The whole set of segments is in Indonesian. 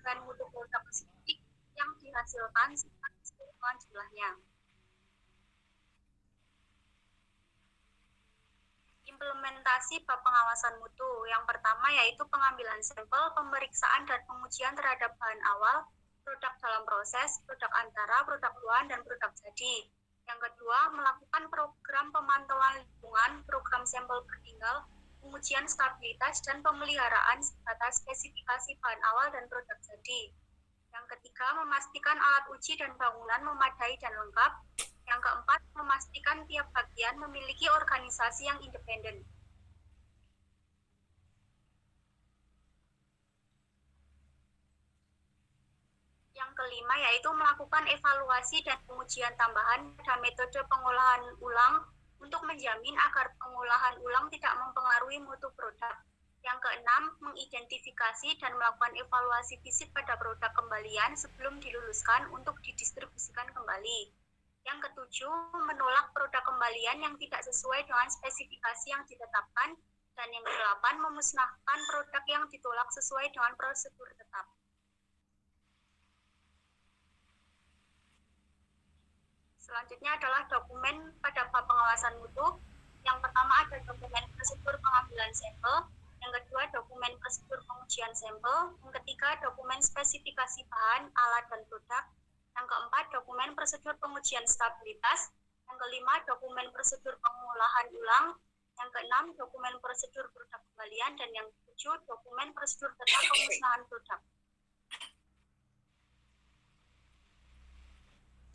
memastikan mutu produk spesifik yang dihasilkan serta keseluruhan jumlahnya. Implementasi bab pengawasan mutu. Yang pertama yaitu pengambilan sampel, pemeriksaan dan pengujian terhadap bahan awal, produk dalam proses, produk antara, produk luar, dan produk jadi. Yang kedua, melakukan program pemantauan lingkungan, program sampel bertinggal, pengujian stabilitas, dan pemeliharaan data spesifikasi bahan awal dan produk jadi. Yang ketiga, memastikan alat uji dan bangunan memadai dan lengkap. Yang keempat, memastikan tiap bagian memiliki organisasi yang independen. Yang kelima yaitu melakukan evaluasi dan pengujian tambahan pada metode pengolahan ulang untuk menjamin agar pengolahan ulang tidak mempengaruhi mutu produk. Yang keenam, mengidentifikasi dan melakukan evaluasi fisik pada produk kembalian sebelum diluluskan untuk didistribusikan kembali. Yang ketujuh, menolak produk kembalian yang tidak sesuai dengan spesifikasi yang ditetapkan. Dan yang kedelapan, memusnahkan produk yang ditolak sesuai dengan prosedur tetap. Selanjutnya adalah dokumen pada bab pengawasan mutu. Yang pertama ada dokumen prosedur pengambilan sampel. Yang kedua, dokumen prosedur pengujian sampel. Yang ketiga, dokumen spesifikasi bahan, alat, dan produk. Yang keempat, dokumen prosedur pengujian stabilitas. Yang kelima, dokumen prosedur pengolahan ulang. Yang keenam, dokumen prosedur produk kembalian. Dan yang ketujuh, dokumen prosedur tetap pemusnahan produk.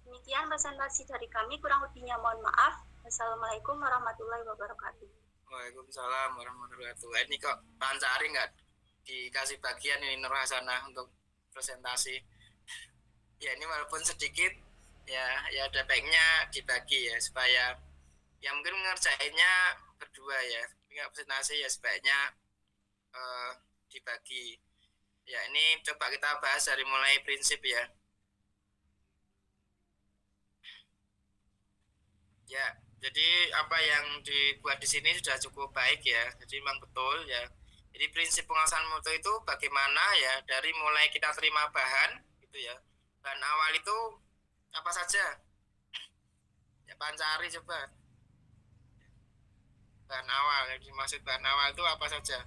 Demikian presentasi dari kami, kurang lebihnya mohon maaf. Wassalamualaikum warahmatullahi wabarakatuh. Waalaikumsalam warahmatullahi wabarakatuh. Ini kok Pancari nggak dikasih bagian ini Nur Hasanah untuk presentasi? Ya ini walaupun sedikit ya ada baiknya dibagi ya supaya ya mungkin ngerjainnya berdua ya, tapi presentasi ya sebaiknya dibagi. Ya ini coba kita bahas dari mulai prinsip ya. Ya, jadi apa yang dibuat di sini sudah cukup baik ya. Jadi memang betul ya. Jadi prinsip pengawasan mutu itu bagaimana ya dari mulai kita terima bahan gitu ya. Bahan awal itu apa saja? Ya Pancari coba. Bahan awal yang dimaksud bahan awal itu apa saja?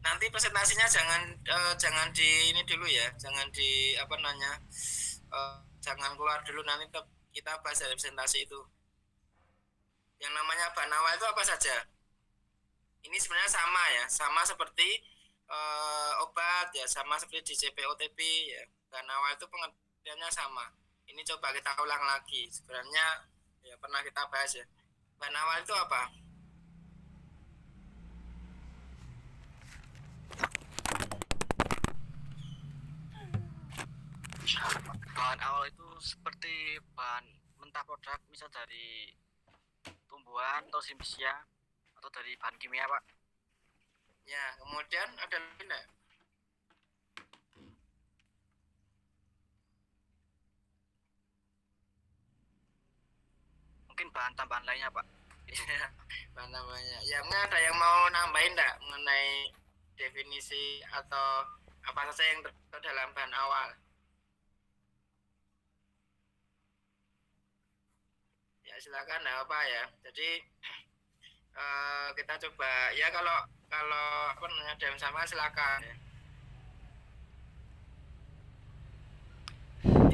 Nanti presentasinya jangan di ini dulu ya, jangan di apa namanya, jangan keluar dulu, nanti kita bahas dari presentasi itu. Yang namanya bahan awal itu apa saja? Ini sebenarnya sama ya, sama seperti obat ya, sama seperti di CPOTP ya. Bahan awal itu pengertiannya sama. Ini coba kita ulang lagi. Sebenarnya ya pernah kita bahas ya. Bahan awal itu apa? Bahan awal itu seperti bahan mentah produk, misal dari tumbuhan atau simisia atau dari bahan kimia, Pak. Ya, kemudian ada lagi enggak? Mungkin bahan tambahan lainnya, Pak. Bahan tambahannya. Ya, mungkin ada yang mau nambahin enggak mengenai definisi atau apa saja yang terdapat dalam bahan awal? Ya silakan, enggak apa ya. Jadi kita coba ya, kalau apa namanya ada yang sama silakan ya.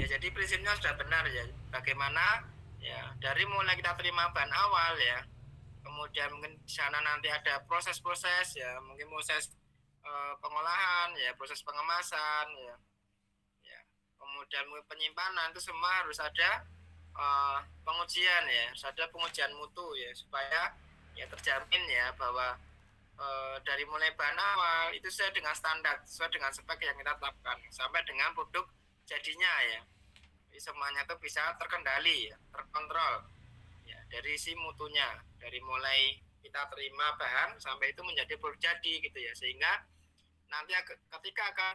Ya jadi prinsipnya sudah benar ya. Bagaimana ya dari mulai kita terima bahan awal ya, kemudian mungkin di sana nanti ada proses-proses ya, mungkin proses pengolahan ya, proses pengemasan ya, kemudian mungkin penyimpanan, itu semua harus ada pengujian ya, harus ada pengujian mutu ya, supaya ya terjamin ya bahwa dari mulai bahan awal itu sesuai dengan standar, sesuai dengan spek yang kita tetapkan sampai dengan produk jadinya ya. Jadi semuanya itu bisa terkendali ya, terkontrol ya, dari si mutunya, dari mulai kita terima bahan sampai itu menjadi produk jadi gitu ya, sehingga nanti ketika akan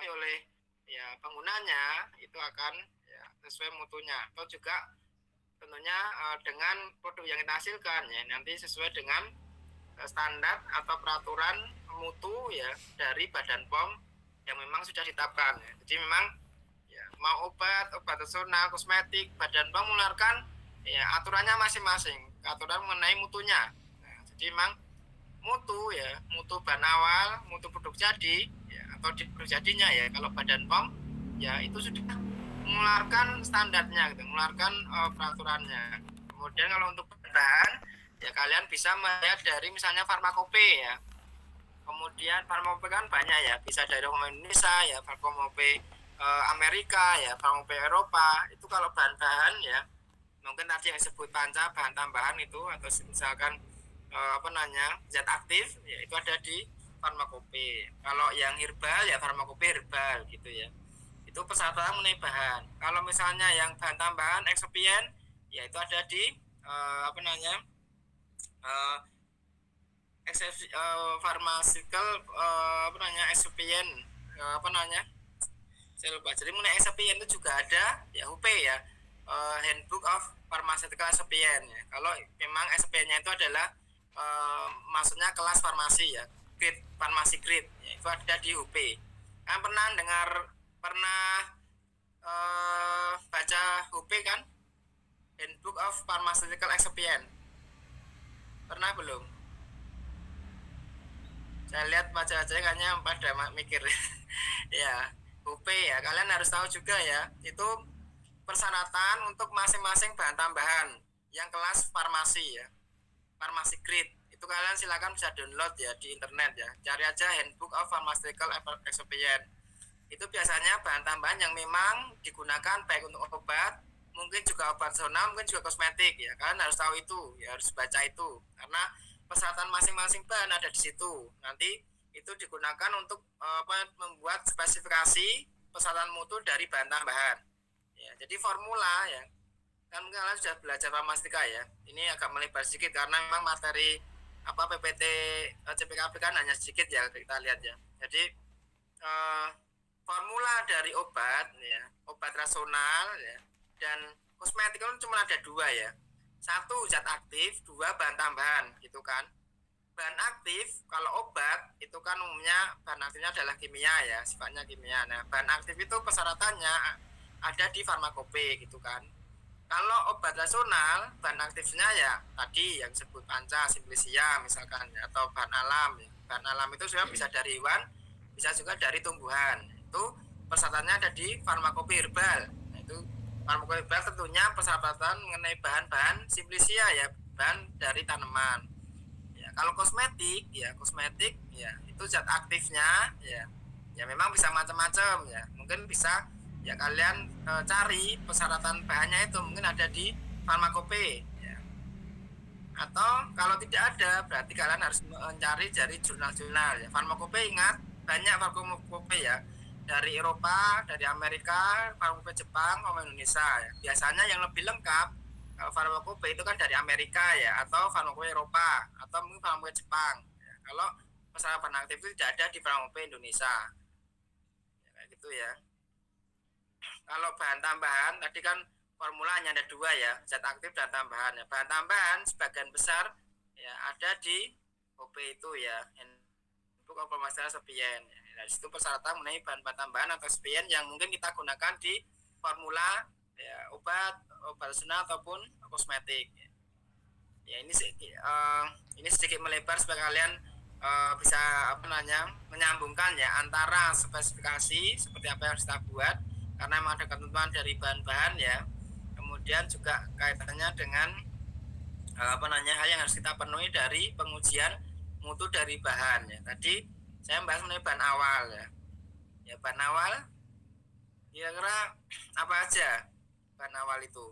oleh ya penggunanya itu akan ya sesuai mutunya, atau juga tentunya dengan produk yang kita hasilkan ya nanti sesuai dengan standar atau peraturan mutu ya dari Badan POM yang memang sudah ditetapkan ya. Jadi memang ya, mau obat nasional, kosmetik, Badan POM mengeluarkan ya aturannya masing-masing, aturan mengenai mutunya. Nah, jadi memang mutu bahan awal, mutu produk jadi ya, atau di produk jadinya ya kalau Badan POM ya itu sudah mengeluarkan standarnya gitu, mengeluarkan peraturannya. Kemudian kalau untuk bahan ya kalian bisa melihat dari misalnya farmakope ya. Kemudian farmakope kan banyak ya, bisa dari Indonesia ya, farmakope Amerika ya, farmakope Eropa. Itu kalau bahan-bahan ya mungkin tadi yang disebut panca bahan tambahan itu atau misalkan zat aktif ya itu ada di farmakope. Kalau yang herbal ya farmakope herbal gitu ya. Itu persyaratan mengenai bahan. Kalau misalnya yang bahan tambahan eksipien ya itu ada di pharmaceutical eksipien saya lupa. Jadi mengenai eksipien itu juga ada ya HP ya, Handbook of Pharmaceutical Excipient ya. Kalau memang eksipiennya itu adalah maksudnya kelas farmasi ya, grade farmasi grade ya, itu ada di HP. Kan pernah baca HP kan, Handbook of Pharmaceutical Excipient, pernah belum? Saya lihat baca-baca kayaknya pada mikir ya HP ya, kalian harus tahu juga ya itu persyaratan untuk masing-masing bahan tambahan yang kelas farmasi ya, farmasi grade. Itu kalian silakan bisa download ya di internet ya, cari aja Handbook of Pharmaceutical Excipient. Itu biasanya bahan tambahan yang memang digunakan baik untuk obat, mungkin juga obat nasional, mungkin juga kosmetik ya. Kalian harus tahu itu, ya harus baca itu. Karena persyaratan masing-masing bahan ada di situ. Nanti itu digunakan untuk membuat spesifikasi persyaratan mutu dari bahan tambahan. Ya, jadi formula ya. Kan mungkin kalian sudah belajar farmastika ya. Ini agak melebar sedikit karena memang materi PPT CPKB kan hanya sedikit ya kita lihat ya. Jadi formula dari obat ya, obat rasional ya, dan kosmetik kan cuma ada dua ya. Satu zat aktif, dua bahan tambahan gitu kan. Bahan aktif kalau obat itu kan umumnya bahan aktifnya adalah kimia ya, sifatnya kimia. Nah, bahan aktif itu persyaratannya ada di farmakope gitu kan. Kalau obat rasional bahan aktifnya ya tadi yang disebut panca, simplicia misalkan ya, atau bahan alam ya. Bahan alam itu sebenarnya bisa dari hewan, bisa juga dari tumbuhan. Itu persyaratannya ada di farmakope herbal. Nah, itu farmakope herbal tentunya persyaratan mengenai bahan-bahan simplicia ya, bahan dari tanaman. Ya, kalau kosmetik ya itu zat aktifnya ya memang bisa macam-macam ya. Mungkin bisa ya kalian cari persyaratan bahannya itu mungkin ada di farmakope ya. Atau kalau tidak ada berarti kalian harus mencari dari jurnal-jurnal ya. Farmakope ingat banyak farmakope ya, dari Eropa, dari Amerika, farmakope Jepang, sama Indonesia ya. Biasanya yang lebih lengkap kalau farmakope itu kan dari Amerika ya, atau farmakope Eropa, atau mungkin farmakope Jepang ya. Kalau persyaratan aktif itu tidak ada di farmakope Indonesia ya, kayak gitu ya. Kalau bahan tambahan tadi kan formulanya ada dua ya, zat aktif dan tambahan ya. Bahan tambahan sebagian besar ya ada di OP itu ya, Handbook of Pharmaceutical Excipient ya. Nah, itu persyaratan mengenai bahan-bahan tambahan atau excipient yang mungkin kita gunakan di formula ya, obat nasional ataupun kosmetik ya. Ini sedikit melebar supaya kalian bisa menyambungkan ya antara spesifikasi seperti apa yang harus kita buat karena memang ada ketentuan dari bahan-bahan ya, kemudian juga kaitannya dengan hal yang harus kita penuhi dari pengujian mutu dari bahan ya. Tadi saya bahas mengenai bahan awal ya bahan awal kira-kira apa aja bahan awal itu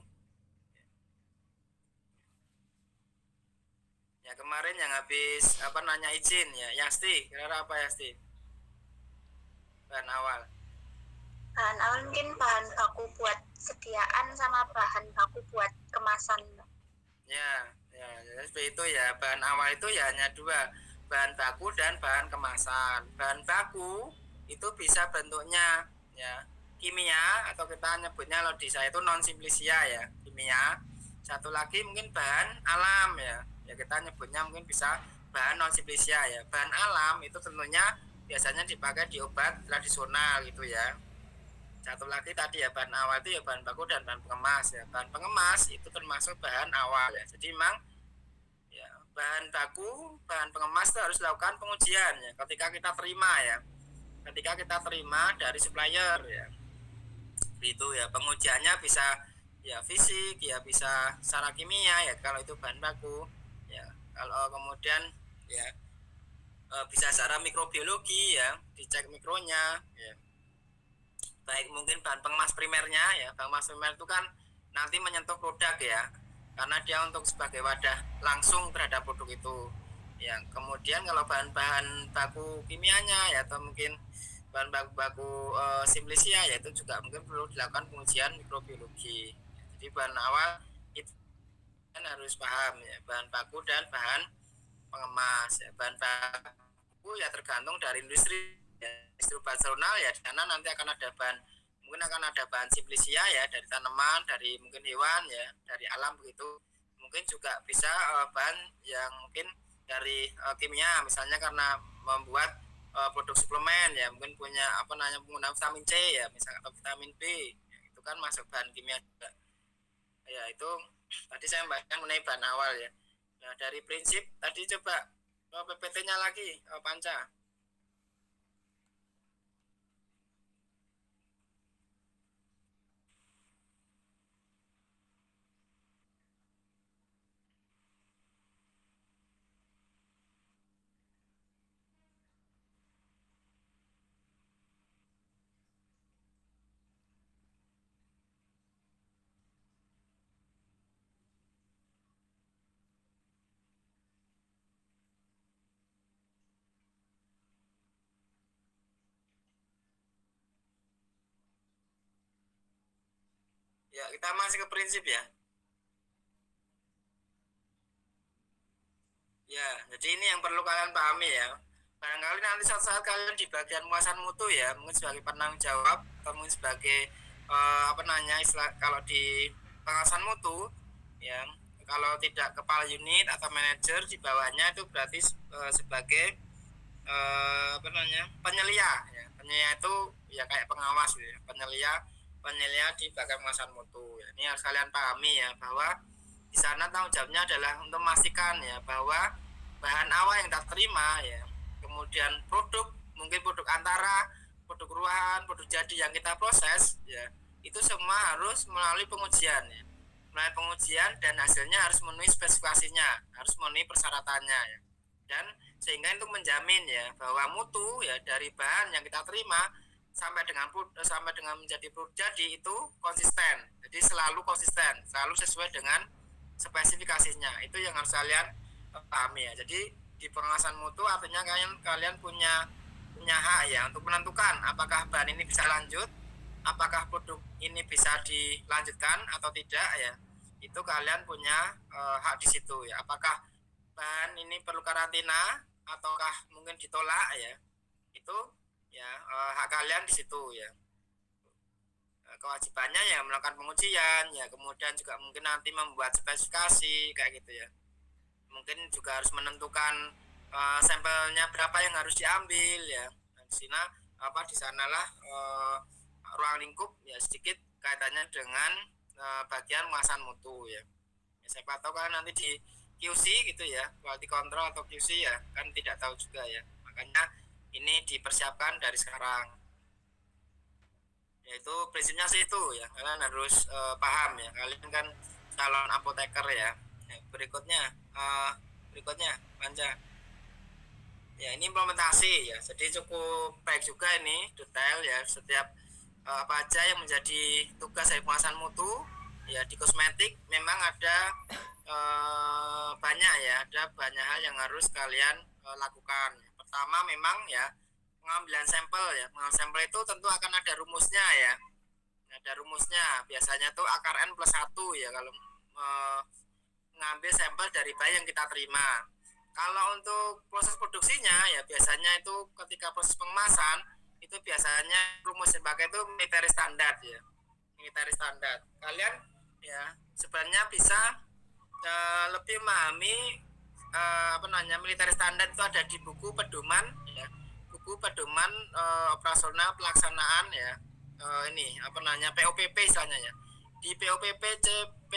ya. Kemarin yang habis izin ya, Yasti, kira-kira apa Yasti bahan awal? Bahan awal mungkin bahan baku buat sediaan sama bahan baku buat kemasan. Ya seperti itu ya. Bahan awal itu ya hanya dua, bahan baku dan bahan kemasan. Bahan baku itu bisa bentuknya ya kimia atau kita nyebutnya kalau di saya itu non simplicia ya, kimia. Satu lagi mungkin bahan alam ya. Ya kita nyebutnya mungkin bisa bahan non simplicia ya. Bahan alam itu tentunya biasanya dipakai di obat tradisional gitu ya. Satu lagi tadi ya bahan awal itu ya bahan baku dan bahan pengemas ya. Bahan pengemas itu termasuk bahan awal ya. Jadi memang ya bahan baku, bahan pengemas itu harus dilakukan pengujian ya ketika kita terima ya. Ketika kita terima dari supplier ya. Itu ya pengujiannya bisa ya fisik ya bisa secara kimia ya kalau itu bahan baku ya kalau kemudian ya bisa secara mikrobiologi ya dicek mikronya ya baik mungkin bahan pengemas primernya ya pengemas primer itu kan nanti menyentuh produk ya karena dia untuk sebagai wadah langsung terhadap produk itu ya kemudian kalau bahan-bahan baku kimianya ya atau mungkin bahan baku simplicia ya itu juga mungkin perlu dilakukan pengujian mikrobiologi. Jadi bahan awal itu kan harus paham ya bahan baku dan bahan pengemas ya bahan baku ya tergantung dari industri ya, industri tradisional ya di sana nanti akan ada bahan mungkin akan ada bahan simplicia ya dari tanaman dari mungkin hewan ya dari alam begitu mungkin juga bisa bahan yang mungkin dari kimia misalnya karena membuat produk suplemen ya mungkin punya apa namanya penggunaan vitamin C ya misalnya atau vitamin B ya, itu kan masuk bahan kimia juga ya itu tadi saya membahaskan mengenai bahan awal ya nah dari prinsip tadi coba PPT-nya lagi Panca ya kita masih ke prinsip ya ya jadi ini yang perlu kalian pahami ya barangkali nanti suatu saat kalian di bagian penguasaan mutu ya mungkin sebagai penanggung jawab atau mungkin sebagai apa namanya istilah kalau di pengawasan mutu ya kalau tidak kepala unit atau manajer di bawahnya itu berarti sebagai apa namanya penyelia ya penyelia itu ya kayak pengawas ya penyelia di bagian pengawasan mutu ya. Ini harus kalian pahami ya bahwa di sana tanggung jawabnya adalah untuk memastikan ya bahwa bahan awal yang kita terima ya kemudian produk mungkin produk antara produk ruahan produk jadi yang kita proses ya itu semua harus melalui pengujian ya melalui pengujian dan hasilnya harus memenuhi spesifikasinya harus memenuhi persyaratannya ya dan sehingga itu menjamin ya bahwa mutu ya dari bahan yang kita terima sampai dengan menjadi produk jadi itu konsisten jadi selalu konsisten selalu sesuai dengan spesifikasinya itu yang harus kalian pahami ya jadi di pengawasan mutu artinya kalian punya hak ya untuk menentukan apakah bahan ini bisa lanjut apakah produk ini bisa dilanjutkan atau tidak ya itu kalian punya hak di situ ya apakah bahan ini perlu karantina ataukah mungkin ditolak ya itu ya hak kalian di situ ya kewajibannya ya melakukan pengujian ya kemudian juga mungkin nanti membuat spesifikasi kayak gitu ya mungkin juga harus menentukan sampelnya berapa yang harus diambil ya dan di sanalah ruang lingkup ya sedikit kaitannya dengan bagian pengawasan mutu ya. Ya siapa tahu kan nanti di QC gitu ya quality control atau QC ya kan tidak tahu juga ya makanya ini dipersiapkan dari sekarang yaitu prinsipnya sih itu ya kalian harus paham ya kalian kan calon apoteker ya, ya berikutnya Panca ya ini implementasi ya jadi cukup baik juga ini detail ya setiap apa aja yang menjadi tugas dari pengawasan mutu ya di kosmetik memang ada banyak ya ada banyak hal yang harus kalian lakukan pertama memang ya pengambilan sampel ya pengambilan sampel itu tentu akan ada rumusnya ya ada rumusnya biasanya tuh akar N plus 1 ya kalau mengambil sampel dari bayi yang kita terima kalau untuk proses produksinya ya biasanya itu ketika proses pengemasan itu biasanya rumus yang dipakai itu military standard ya. Military standard. Kalian ya sebenarnya bisa lebih memahami military standard itu ada di buku pedoman ya. Buku pedoman operasional pelaksanaan ya. Ini POPP istilahnya ya. Di POPP CP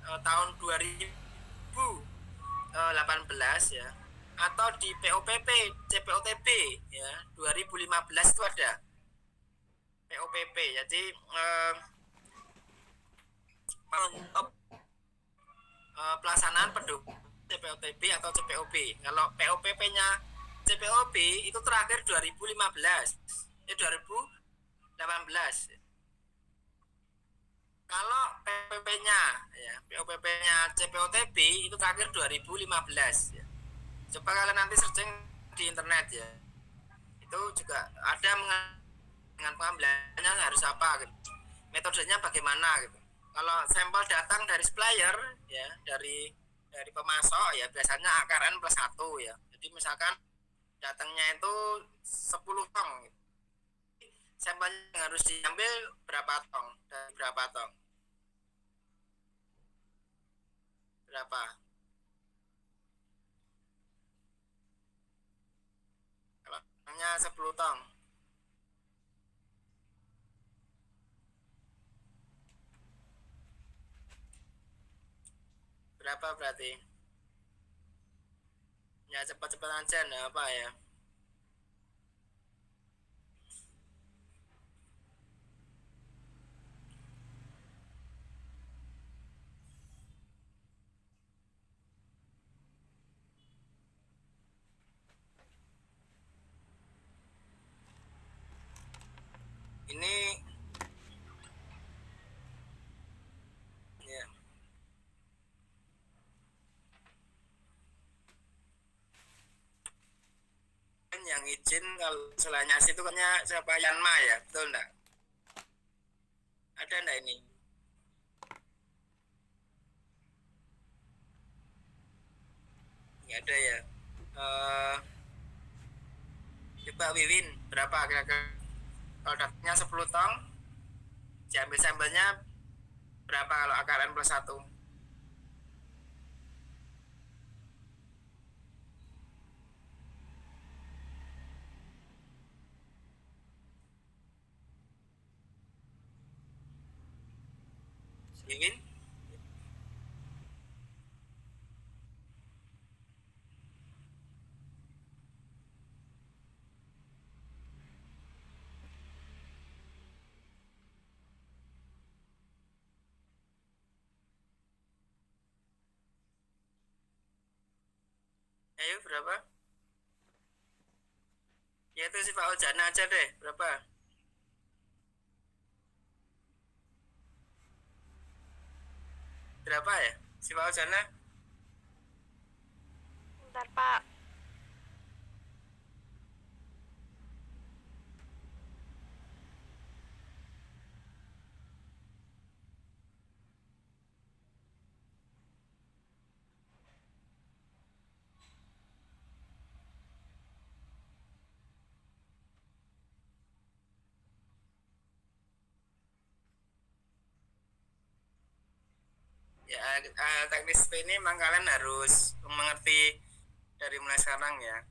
tahun 2018 ya, atau di POPP CPOTB ya 2015 itu ada POPP. Jadi pelaksanaan pedoman CPOTB atau CPOB. Kalau POPP-nya CPOB itu terakhir 2018 2018. Kalau POPP-nya ya, POPP-nya CPOTB itu terakhir 2015 ya. Coba kalian nanti searching di internet ya. Itu juga ada dengan pengambilannya harus apa gitu. Metodenya bagaimana gitu. Kalau sampel datang dari supplier ya, dari pemasok ya biasanya AKRN plus 1 ya. Jadi misalkan datangnya itu 10 tong gitu. Sampelnya yang harus diambil berapa tong, dari berapa tong, berapa, kalau datangnya 10 tong berapa berarti ya, cepat-cepat aja nah apa ya. Ini ya, yang izin kalau selainnya itu kan siapa, Yanma ya, betul enggak? Ada enggak ini? Enggak ada ya. Coba Wiwin, berapa kira-kira kalau dapatnya 10 tong, diambil sampelnya berapa kalau AKRN plus 1? Wiwin? Ayo berapa? Ya itu si Pak Ojana aja deh, berapa? Berapa ya? Si Pak Ojana? Bentar, Pak. Ya teknis ini memang kalian harus mengerti dari mulai sekarang ya.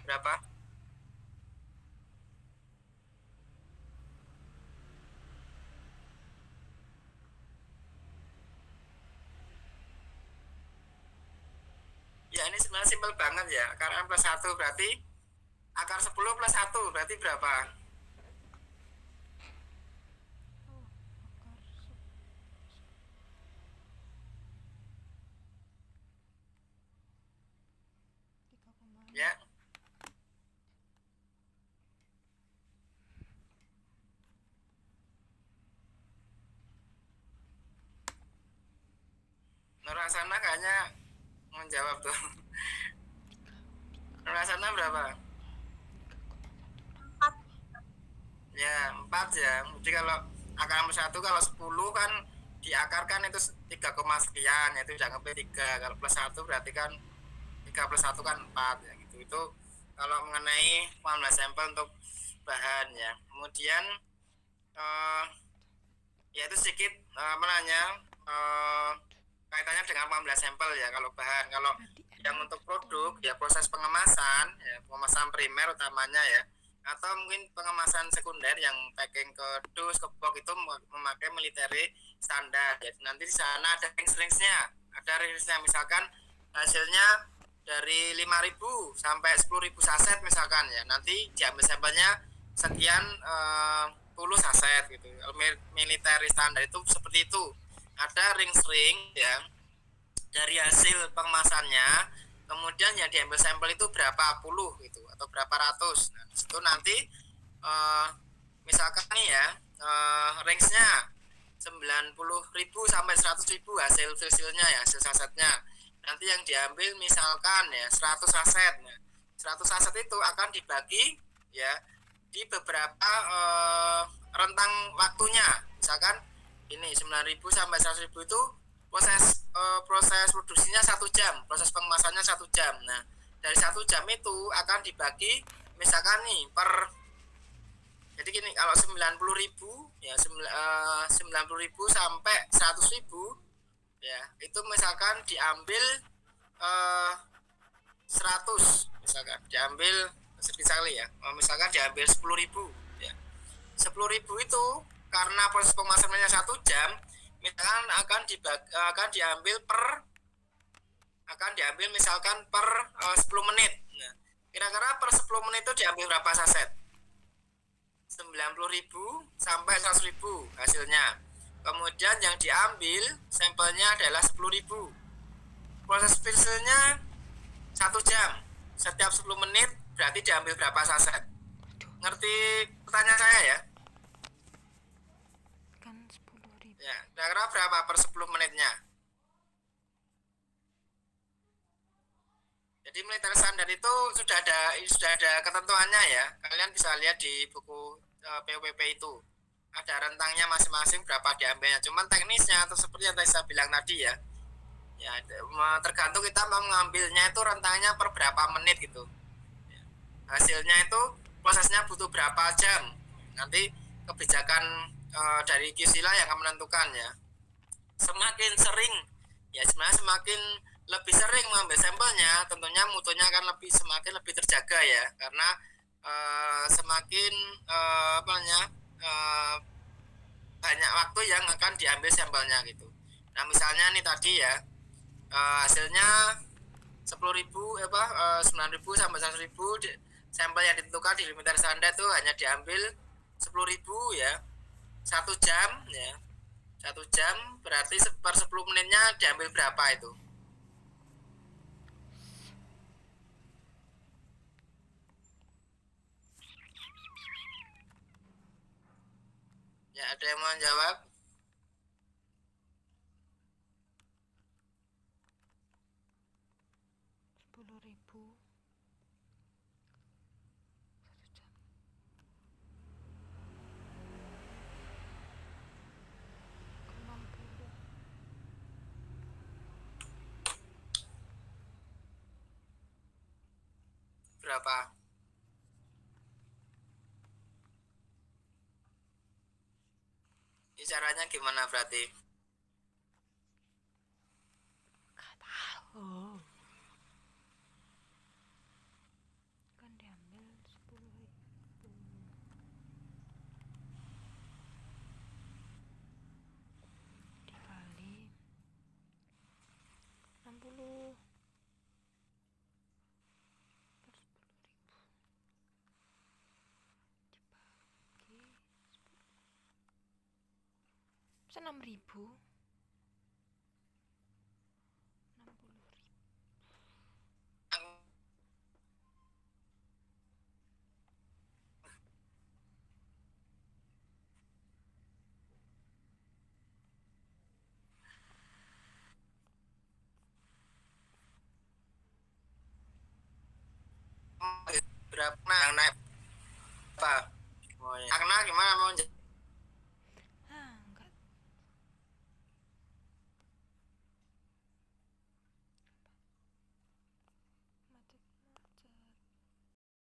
Berapa? Ya ini sebenarnya simpel banget ya. Akar plus 1 berarti akar 10 plus 1 berarti berapa? Ya. Nurasana kayaknya menjawab tuh. Nurasana berapa? 4. Ya 4 ya. Jadi kalau akar plus 1 kalau 10 kan diakarkan itu 3, sekian, yaitu dianggap 3. Kalau plus 1 berarti kan 3 plus 1 kan 4 ya gitu. Itu kalau mengenai pengambilan sampel untuk bahan ya. Kemudian ya itu sedikit kaitannya dengan pengambilan sampel ya kalau bahan. Kalau yang untuk produk ya proses pengemasan ya, pengemasan primer utamanya ya, atau mungkin pengemasan sekunder yang packing ke dus ke box itu memakai military standar. Jadi nanti di sana ada range-nya, misalkan hasilnya dari 5.000 sampai 10.000 saset misalkan ya, nanti diambil sampelnya sekian puluh saset gitu. Military standar itu seperti itu. Ada ring ya dari hasil pengemasannya, kemudian yang diambil sampel itu berapa puluh gitu atau berapa ratus. Nah, itu nanti misalkan nih ya range-nya 90.000 sampai 100.000 hasilnya ya, hasil sasetnya. Nanti yang diambil misalkan ya 100 saset. Nah, 100 saset itu akan dibagi ya di beberapa rentang waktunya. Misalkan ini 9.000 sampai 100.000 itu proses produksinya 1 jam, proses pengemasannya 1 jam. Nah, dari 1 jam itu akan dibagi misalkan nih jadi gini, kalau 90.000 ya 90.000 sampai 100.000 ya, itu misalkan diambil 100 misalkan diambil sedikit sekali ya, misalkan diambil 10.000 ya. 10.000 itu karena proses pemasanannya 1 jam, misalkan akan diambil misalkan per 10 menit. Nah, kira-kira per 10 menit itu diambil berapa saset? 90.000 sampai 100.000 hasilnya. Kemudian yang diambil sampelnya adalah 10.000. Proses filternya 1 jam. Setiap 10 menit berarti diambil berapa saset? Ngerti pertanyaan saya ya? Kan 10.000. Ya, kira-kira berapa per 10 menitnya? Jadi militer standar itu sudah ada ketentuannya ya. Kalian bisa lihat di buku PUPP itu. Ada rentangnya masing-masing berapa diambilnya. Cuman teknisnya atau seperti yang tadi saya bilang tadi ya. Ya, tergantung kita mau mengambilnya itu rentangnya per berapa menit gitu. Hasilnya itu prosesnya butuh berapa jam. Nanti kebijakan dari QC lah yang akan menentukan ya. Semakin sering ya, sebenarnya semakin lebih sering mengambil sampelnya, tentunya mutunya akan semakin lebih terjaga ya, karena semakin banyak waktu yang akan diambil sampelnya gitu. Nah, misalnya nih tadi ya hasilnya 10.000 9.000 sampai 100.000 sampel yang ditentukan di limiter standar itu hanya diambil 10.000 ya, 1 jam ya. 1 jam berarti per 10 menitnya diambil berapa itu? Ya, ada yang mau jawab? Berapa? Ini caranya gimana berarti? Gak tahu. Kan diambil 10.000 dikali 60 per 10.000 dibagi 6.000. 60.000 berapa? Nah, naik apa? Oh, ya. Karena gimana mau